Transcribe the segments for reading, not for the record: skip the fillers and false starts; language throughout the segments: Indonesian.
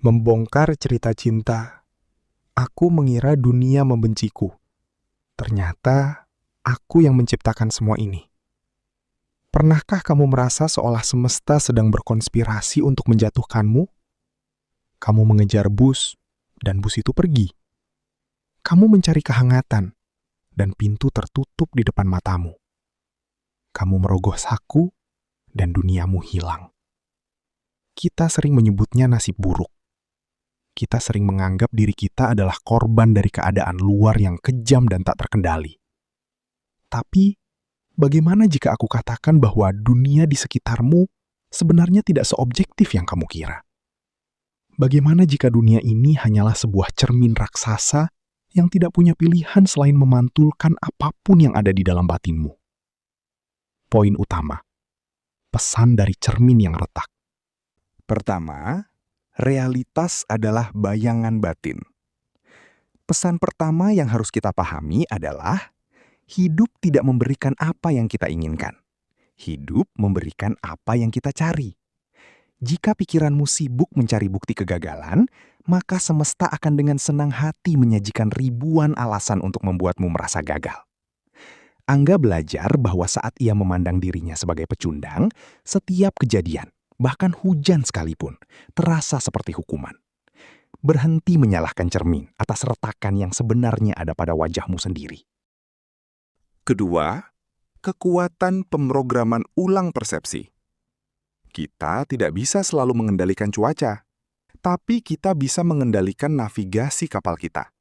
Membongkar cerita cinta, aku mengira dunia membenciku. Ternyata, aku yang menciptakan semua ini. Pernahkah kamu merasa seolah semesta sedang berkonspirasi untuk menjatuhkanmu? Kamu mengejar bus, dan bus itu pergi. Kamu mencari kehangatan, dan pintu tertutup di depan matamu. Kamu merogoh saku, dan duniamu hilang. Kita sering menyebutnya nasib buruk. Kita sering menganggap diri kita adalah korban dari keadaan luar yang kejam dan tak terkendali. Tapi, bagaimana jika aku katakan bahwa dunia di sekitarmu sebenarnya tidak seobjektif yang kamu kira? Bagaimana jika dunia ini hanyalah sebuah cermin raksasa yang tidak punya pilihan selain memantulkan apapun yang ada di dalam batinmu? Poin utama, pesan dari cermin yang retak. Pertama, realitas adalah bayangan batin. Pesan pertama yang harus kita pahami adalah hidup tidak memberikan apa yang kita inginkan. Hidup memberikan apa yang kita cari. Jika pikiranmu sibuk mencari bukti kegagalan, maka semesta akan dengan senang hati menyajikan ribuan alasan untuk membuatmu merasa gagal. Angga belajar bahwa saat ia memandang dirinya sebagai pecundang, setiap kejadian, bahkan hujan sekalipun, terasa seperti hukuman. Berhenti menyalahkan cermin atas retakan yang sebenarnya ada pada wajahmu sendiri. Kedua, kekuatan pemrograman ulang persepsi. Kita tidak bisa selalu mengendalikan cuaca, tapi kita bisa mengendalikan navigasi kapal kita.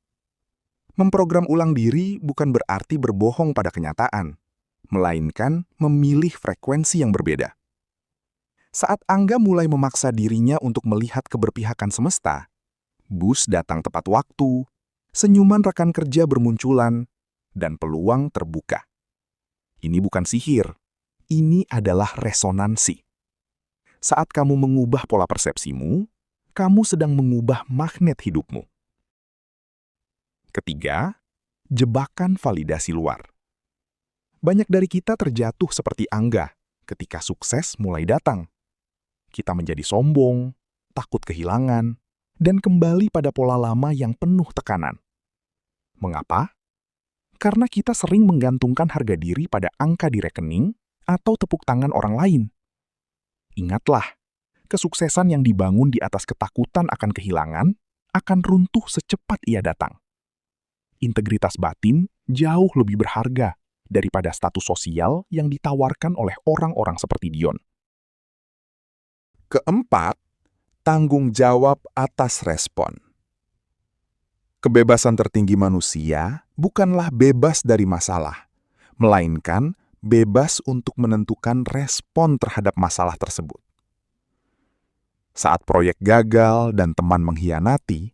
Memprogram ulang diri bukan berarti berbohong pada kenyataan, melainkan memilih frekuensi yang berbeda. Saat Angga mulai memaksa dirinya untuk melihat keberpihakan semesta, bus datang tepat waktu, senyuman rekan kerja bermunculan, dan peluang terbuka. Ini bukan sihir, ini adalah resonansi. Saat kamu mengubah pola persepsimu, kamu sedang mengubah magnet hidupmu. Ketiga, jebakan validasi luar. Banyak dari kita terjatuh seperti Angga ketika sukses mulai datang. Kita menjadi sombong, takut kehilangan, dan kembali pada pola lama yang penuh tekanan. Mengapa? Karena kita sering menggantungkan harga diri pada angka di rekening atau tepuk tangan orang lain. Ingatlah, kesuksesan yang dibangun di atas ketakutan akan kehilangan akan runtuh secepat ia datang. Integritas batin jauh lebih berharga daripada status sosial yang ditawarkan oleh orang-orang seperti Dion. Keempat, tanggung jawab atas respon. Kebebasan tertinggi manusia bukanlah bebas dari masalah, melainkan bebas untuk menentukan respon terhadap masalah tersebut. Saat proyek gagal dan teman mengkhianati,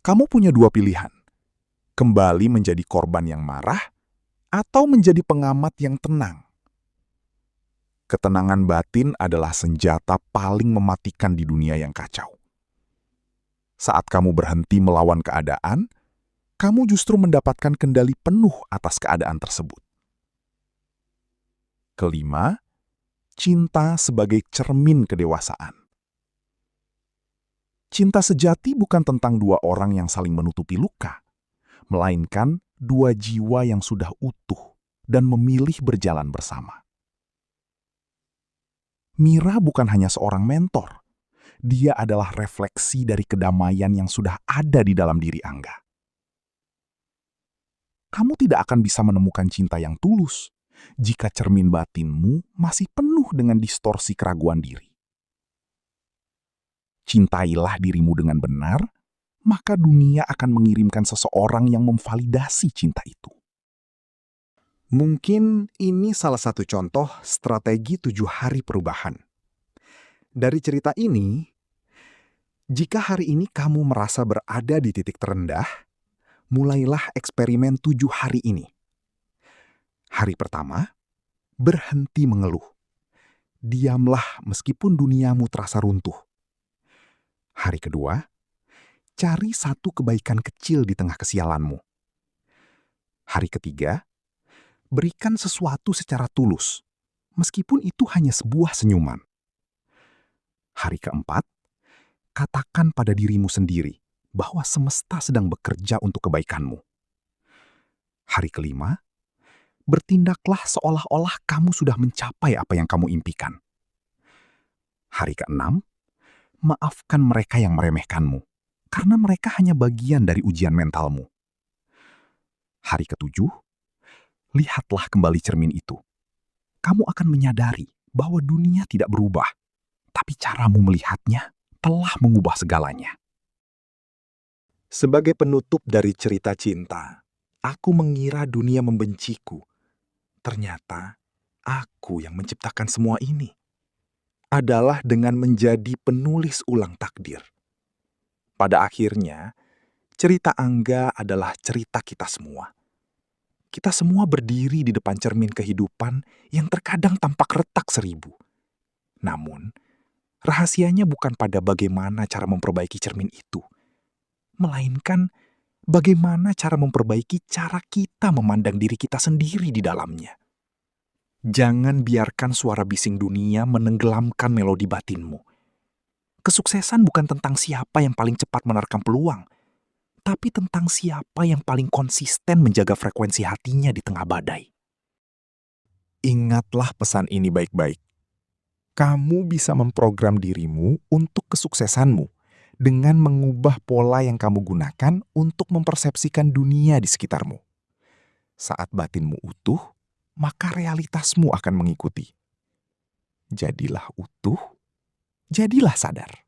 kamu punya dua pilihan. Kembali menjadi korban yang marah, atau menjadi pengamat yang tenang. Ketenangan batin adalah senjata paling mematikan di dunia yang kacau. Saat kamu berhenti melawan keadaan, kamu justru mendapatkan kendali penuh atas keadaan tersebut. Kelima, cinta sebagai cermin kedewasaan. Cinta sejati bukan tentang dua orang yang saling menutupi luka, melainkan dua jiwa yang sudah utuh dan memilih berjalan bersama. Mira bukan hanya seorang mentor. Dia adalah refleksi dari kedamaian yang sudah ada di dalam diri Angga. Kamu tidak akan bisa menemukan cinta yang tulus jika cermin batinmu masih penuh dengan distorsi keraguan diri. Cintailah dirimu dengan benar, maka dunia akan mengirimkan seseorang yang memvalidasi cinta itu. Mungkin ini salah satu contoh strategi 7 hari perubahan. Dari cerita ini, jika hari ini kamu merasa berada di titik terendah, mulailah eksperimen 7 hari ini. Hari pertama, berhenti mengeluh. Diamlah meskipun duniamu terasa runtuh. Hari kedua, cari satu kebaikan kecil di tengah kesialanmu. Hari ketiga, berikan sesuatu secara tulus, meskipun itu hanya sebuah senyuman. Hari keempat, katakan pada dirimu sendiri bahwa semesta sedang bekerja untuk kebaikanmu. Hari kelima, bertindaklah seolah-olah kamu sudah mencapai apa yang kamu impikan. Hari keenam, maafkan mereka yang meremehkanmu, karena mereka hanya bagian dari ujian mentalmu. Hari ketujuh, lihatlah kembali cermin itu. Kamu akan menyadari bahwa dunia tidak berubah, tapi caramu melihatnya telah mengubah segalanya. Sebagai penutup dari cerita cinta, aku mengira dunia membenciku. Ternyata, aku yang menciptakan semua ini. Adalah dengan menjadi penulis ulang takdir. Pada akhirnya, cerita Angga adalah cerita kita semua. Kita semua berdiri di depan cermin kehidupan yang terkadang tampak retak seribu. Namun, rahasianya bukan pada bagaimana cara memperbaiki cermin itu, melainkan bagaimana cara memperbaiki cara kita memandang diri kita sendiri di dalamnya. Jangan biarkan suara bising dunia menenggelamkan melodi batinmu. Kesuksesan bukan tentang siapa yang paling cepat menerkam peluang, tapi tentang siapa yang paling konsisten menjaga frekuensi hatinya di tengah badai. Ingatlah pesan ini baik-baik. Kamu bisa memprogram dirimu untuk kesuksesanmu dengan mengubah pola yang kamu gunakan untuk mempersepsikan dunia di sekitarmu. Saat batinmu utuh, maka realitasmu akan mengikuti. Jadilah utuh, jadilah sadar.